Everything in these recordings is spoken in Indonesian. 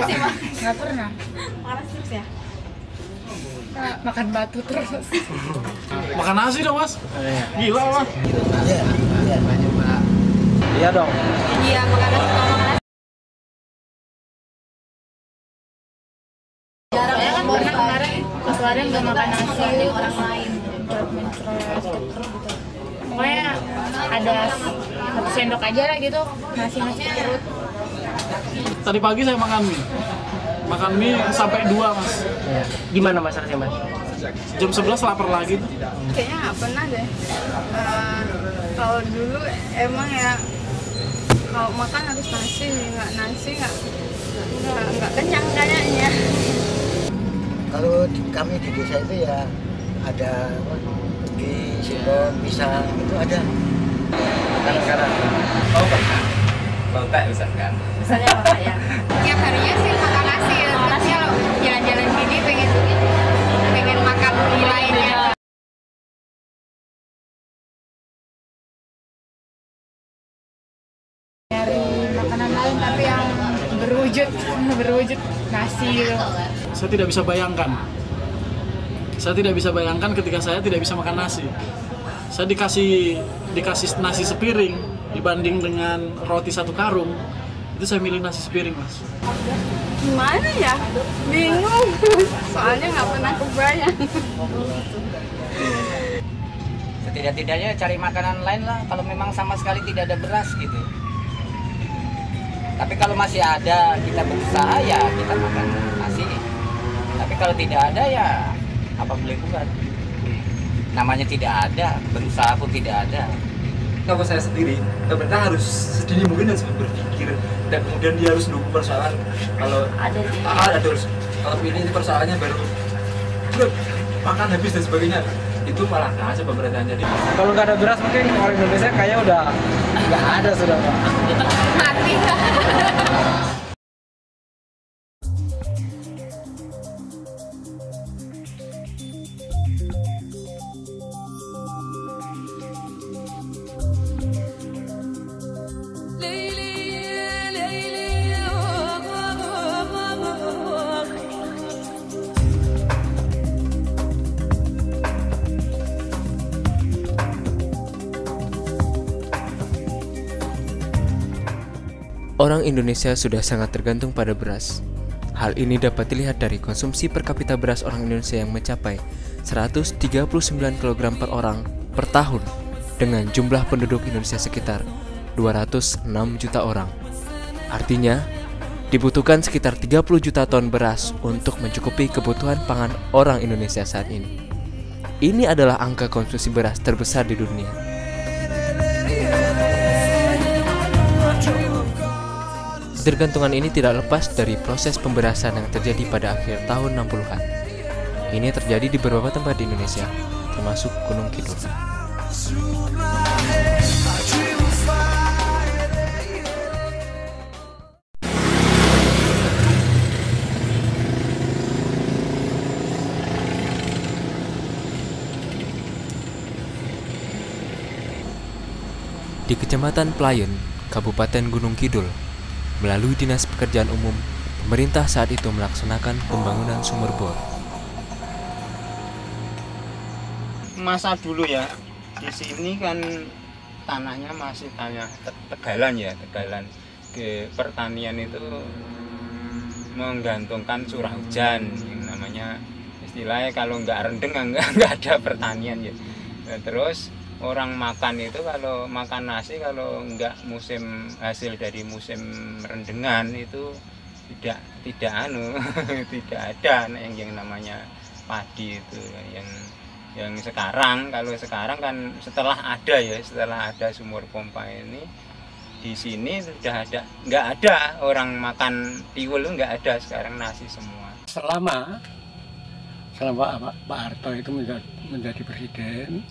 sih, Mas? Nggak pernah. Panas terus ya? Makan batu terus. Makan nasi dong, Mas. Gila, Mas. Iya dong. Iya, makan nasi sama makan nasi. Jarang ya kan Pernah kemarin pas kemarin nggak makan nasi orang lain buat mencret gitu. Pokoknya ada 1 sendok aja lah gitu nasi masuk perut. Tadi pagi saya makan mie. Makan mie sampai 2, Mas. Gimana masaknya, Mas? Jam 11 lapar lagi. Kayaknya nggak pernah deh. Kalau dulu emang ya kalau makan harus nasi nggak kenyang kayaknya. Kalau kami di desa itu ya ada di singkong, pisang itu ada. Kadang-kadang lontek misalkan. Misalnya apa ya? Tiap harinya sih makan nasi ya. Tapi kalau jalan-jalan gini pengen makan mie lainnya. Nyari makanan lain tapi yang berwujud nasi gitu. Saya tidak bisa bayangkan. Saya tidak bisa bayangkan ketika saya tidak bisa makan nasi. Saya dikasih nasi sepiring dibanding dengan roti 1 karung. Itu saya milih nasi sepiring, Mas. Gimana ya? Bingung. Soalnya nggak pernah kebayang. Setidak-tidaknya cari makanan lain lah kalau memang sama sekali tidak ada beras gitu. Tapi kalau masih ada, kita berusaha ya kita makan nasi. Tapi kalau tidak ada ya apa boleh buat. Namanya tidak ada, berusaha pun tidak ada. Kalau saya sendiri, pemerintah harus sedini mungkin harus berpikir dan kemudian dia harus nunggu persoalan kalau ada terus kalau ini persoalannya baru makan habis dan sebagainya itu malah aja pemerintah. Jadi Kalau nggak ada beras mungkin orang Indonesia kayaknya udah nggak ada sudah, Pak. Mati. Orang Indonesia sudah sangat tergantung pada beras. Hal ini dapat dilihat dari konsumsi per kapita beras orang Indonesia yang mencapai 139 kg per orang per tahun dengan jumlah penduduk Indonesia sekitar 206 juta orang. Artinya, dibutuhkan sekitar 30 juta ton beras untuk mencukupi kebutuhan pangan orang Indonesia saat ini. Ini adalah angka konsumsi beras terbesar di dunia. Ketergantungan ini tidak lepas dari proses pemberasan yang terjadi pada akhir tahun 60-an. Ini terjadi di beberapa tempat di Indonesia, termasuk Gunung Kidul. Di Kecamatan Pelayan, Kabupaten Gunung Kidul, melalui Dinas Pekerjaan Umum, pemerintah saat itu melaksanakan pembangunan sumur bor. Masa dulu ya, di sini kan tanahnya masih tanah tegalan ya, tegalan. Ke pertanian itu menggantungkan curah hujan, yang namanya istilahnya kalau nggak rendeng nggak ada pertanian ya. Nah, terus orang makan itu kalau makan nasi kalau enggak musim hasil dari musim rendengan itu tidak tidak ada yang namanya padi itu yang sekarang. Kalau sekarang kan setelah ada sumur pompa ini di sini sudah ada, nggak ada orang makan tiwul, nggak ada, sekarang nasi semua. Selama Pak Harto itu menjadi presiden,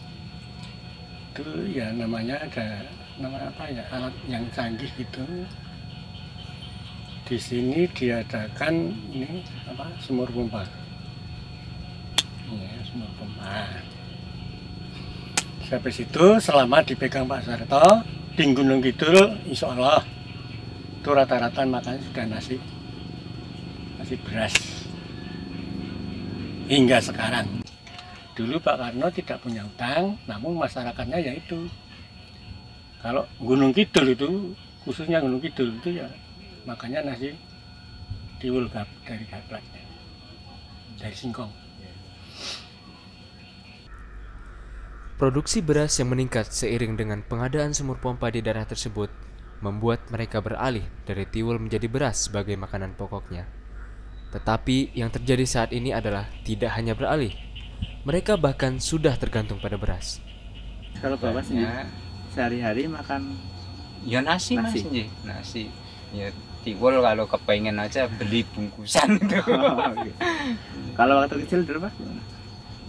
itu ya namanya ada alat yang canggih gitu. Di sini diadakan ini sumur pompa. Ini sumur pompa. Sampai situ selama dipegang Pak Harto di Gunung Kidul, insya Allah itu rata-rata makan sudah nasi. masih beras hingga sekarang. Dulu Pak Karno tidak punya utang, namun masyarakatnya ya itu. Kalau Gunung Kidul itu, khususnya Gunung Kidul itu ya makanya nasi tiwul dari gaplek, dari singkong. Produksi beras yang meningkat seiring dengan pengadaan sumur pompa di daerah tersebut membuat mereka beralih dari tiwul menjadi beras sebagai makanan pokoknya. Tetapi yang terjadi saat ini adalah tidak hanya beralih, mereka bahkan sudah tergantung pada beras. Kalau Bapak sendiri sehari-hari makan ya nasi. Nasi. Ya tiwul kalau kepengen aja beli bungkusan itu. Kalau waktu kecil dulu Mas?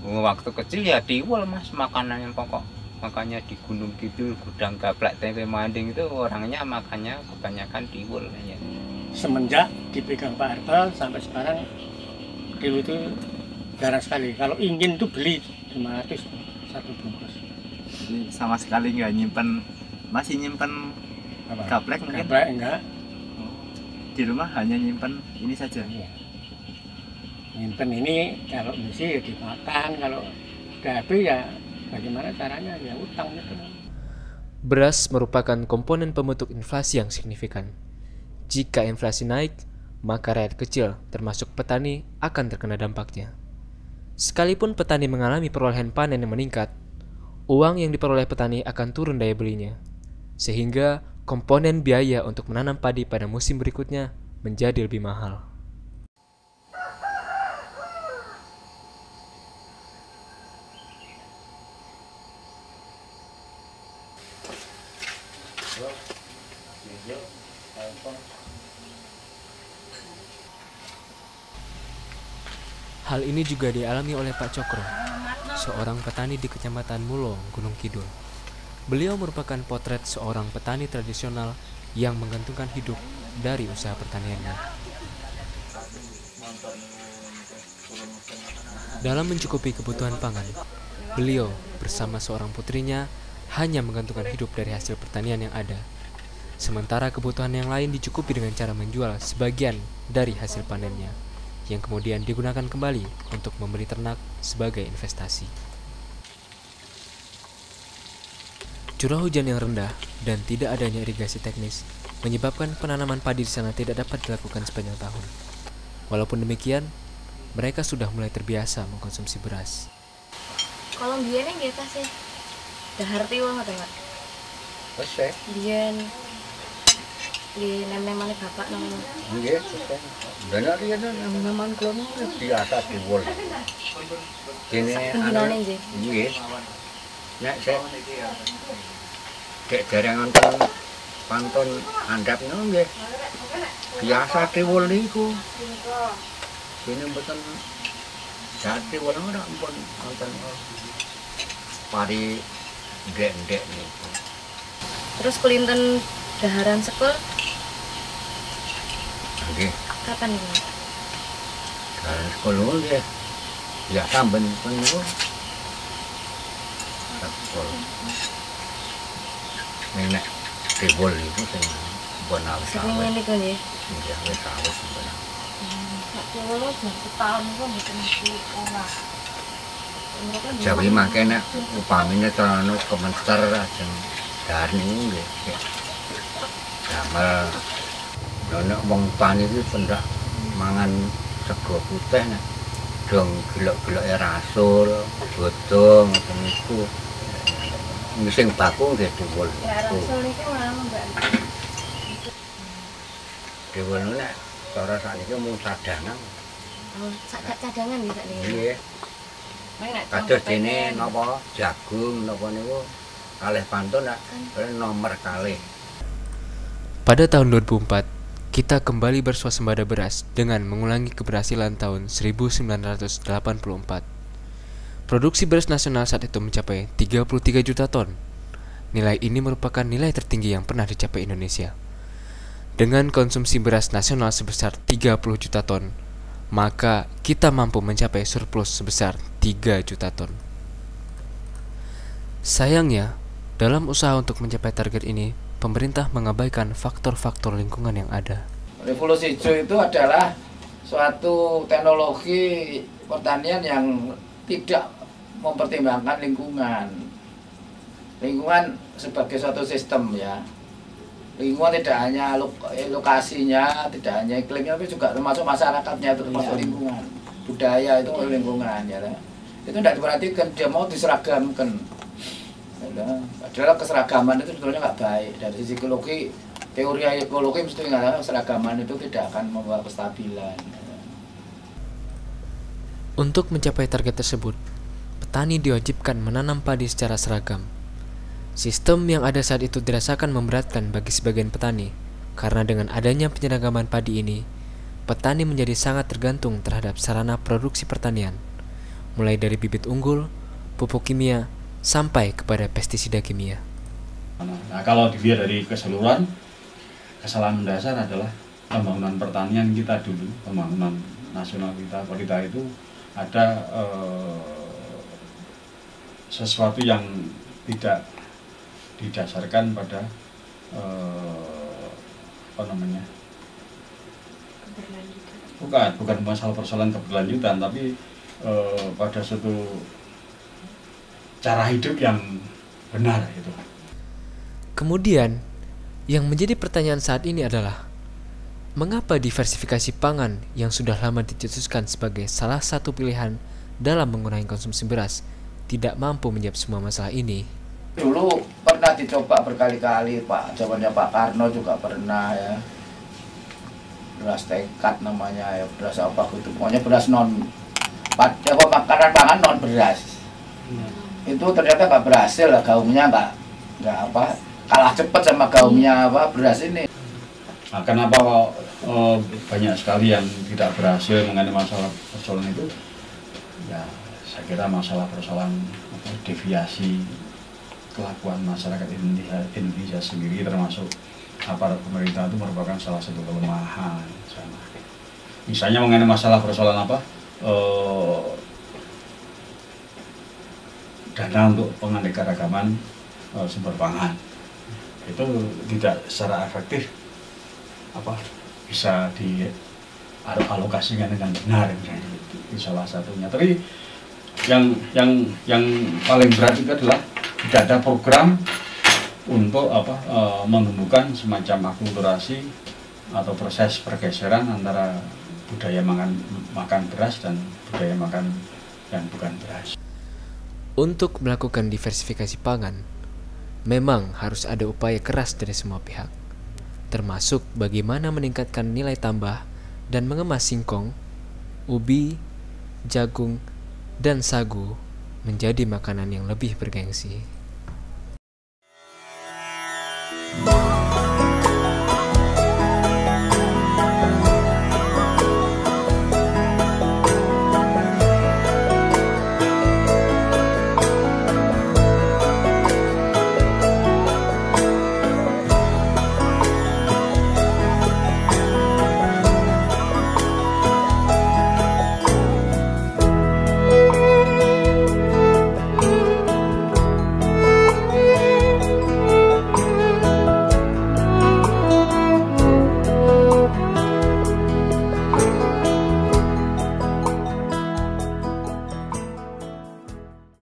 Waktu kecil ya tiwul Mas, makanan yang pokok. Makanya di Gunung Kidul, Gudang Gaplek, Tempe Manding itu orangnya makannya kebanyakan tiwul ya. Semenjak dipegang Pak Harto sampai sekarang tiwul itu jarang sekali. Kalau ingin tuh beli 500 satu bungkus. Ini sama sekali nggak nyimpen, masih nyimpen gaplek mungkin? Gaplek enggak. Di rumah hanya nyimpen ini saja? Iya. Nyimpen ini kalau mesti ya dimakan, kalau udah habis ya bagaimana caranya ya utang gitu. Beras merupakan komponen pembentuk inflasi yang signifikan. Jika inflasi naik, maka rakyat kecil termasuk petani akan terkena dampaknya. Sekalipun petani mengalami perolehan panen yang meningkat, uang yang diperoleh petani akan turun daya belinya, sehingga komponen biaya untuk menanam padi pada musim berikutnya menjadi lebih mahal. Hal ini juga dialami oleh Pak Cokro, seorang petani di Kecamatan Mulo, Gunung Kidul. Beliau merupakan potret seorang petani tradisional yang menggantungkan hidup dari usaha pertaniannya. Dalam mencukupi kebutuhan pangan, beliau bersama seorang putrinya hanya menggantungkan hidup dari hasil pertanian yang ada. Sementara kebutuhan yang lain dicukupi dengan cara menjual sebagian dari hasil panennya, yang kemudian digunakan kembali untuk membeli ternak sebagai investasi. Curah hujan yang rendah dan tidak adanya irigasi teknis menyebabkan penanaman padi di sana tidak dapat dilakukan sepanjang tahun. Walaupun demikian, mereka sudah mulai terbiasa mengkonsumsi beras. Kalau biyen nggih ta sih. Dahar tiwul ngoten, Pak. Wes teh. Biyen di nem-nem maneh bapak nang Nggih, bener ya memang kula biasa tiwul. Dene pembinane nggih. Nggih. Nek sik dek jarangan pantun andhap nggih. Biasa tiwul niku. Dene mboten jati wala ora ampun wonten pari ndek-ndek niku. Terus kelinten daharan sekul Nggih. kapan itu? Daharan sekul nggih. Biasa ben niku. Sekul. Nek tiwul niku sing bon awis. Sering niku nggih. Nggih, wis awis ben. Nek tiwul tahun niku mboten mesti ora. Jawi mangke nek upamine trono kemencer ajeng dahar niku nggih. Damel nek wong tani iki pendak mangan sego putih nek dong gelok-geloke rasul, godhong ngoten niku. Sing baku nggih tiwul. Rasul niku ngono, Mbak. Tiwul nek cara sakniki mung cadangan. Oh, cadangan nggih sakniki. Nggih. Kados dene napa jagung napa niku kalih pantun nek nomor kalih. Pada tahun 2004, kita kembali bersuasembada beras dengan mengulangi keberhasilan tahun 1984. Produksi beras nasional saat itu mencapai 33 juta ton. Nilai ini merupakan nilai tertinggi yang pernah dicapai Indonesia. Dengan konsumsi beras nasional sebesar 30 juta ton, maka kita mampu mencapai surplus sebesar 3 juta ton. Sayangnya, dalam usaha untuk mencapai target ini, pemerintah mengabaikan faktor-faktor lingkungan yang ada. Revolusi hijau itu adalah suatu teknologi pertanian yang tidak mempertimbangkan lingkungan. Lingkungan sebagai suatu sistem ya. Lingkungan tidak hanya lokasinya, tidak hanya iklimnya, tapi juga termasuk masyarakatnya, termasuk lingkungan. Budaya itu lingkungan ya. Itu tidak diperhatikan, dia mau diseragamkan. Padahal keseragaman itu sebetulnya nggak baik. Dari sisi ekologi, teori ekologi mesti mengatakan keseragaman itu tidak akan membawa kestabilan. Untuk mencapai target tersebut, petani diwajibkan menanam padi secara seragam. Sistem yang ada saat itu dirasakan memberatkan bagi sebagian petani, karena dengan adanya penyeragaman padi ini, petani menjadi sangat tergantung terhadap sarana produksi pertanian, mulai dari bibit unggul, pupuk kimia, sampai kepada pestisida kimia. Nah, kalau dilihat dari keseluruhan, kesalahan mendasar adalah pembangunan pertanian kita dulu, pembangunan nasional kita itu ada sesuatu yang tidak didasarkan pada bukan masalah persoalan keberlanjutan, tapi pada suatu cara hidup yang benar itu. Kemudian, yang menjadi pertanyaan saat ini adalah mengapa diversifikasi pangan yang sudah lama dicetuskan sebagai salah satu pilihan dalam mengurangi konsumsi beras tidak mampu menjawab semua masalah ini? Dulu pernah dicoba berkali-kali Pak, zamannya Pak Karno juga pernah ya. Beras tekad namanya ya, beras apa gitu, pokoknya beras makanan pangan non beras. Itu ternyata nggak berhasil lah, gaungnya nggak kalah cepat sama gaungnya beras ini. Nah, kenapa banyak sekali yang tidak berhasil mengenai masalah persoalan itu? Ya, saya kira masalah persoalan deviasi kelakuan masyarakat Indonesia sendiri, termasuk aparat pemerintah, itu merupakan salah satu kelemahan. Misalnya mengenai masalah persoalan dana untuk penganeka-ragaman sumber pangan itu tidak secara efektif bisa dialokasikan dengan benar, misalnya itu salah satunya. Tapi yang paling berat itu adalah tidak ada program untuk menumbuhkan semacam akulturasi atau proses pergeseran antara budaya makan beras dan budaya makan yang bukan beras. Untuk melakukan diversifikasi pangan, memang harus ada upaya keras dari semua pihak, termasuk bagaimana meningkatkan nilai tambah dan mengemas singkong, ubi, jagung, dan sagu menjadi makanan yang lebih bergengsi.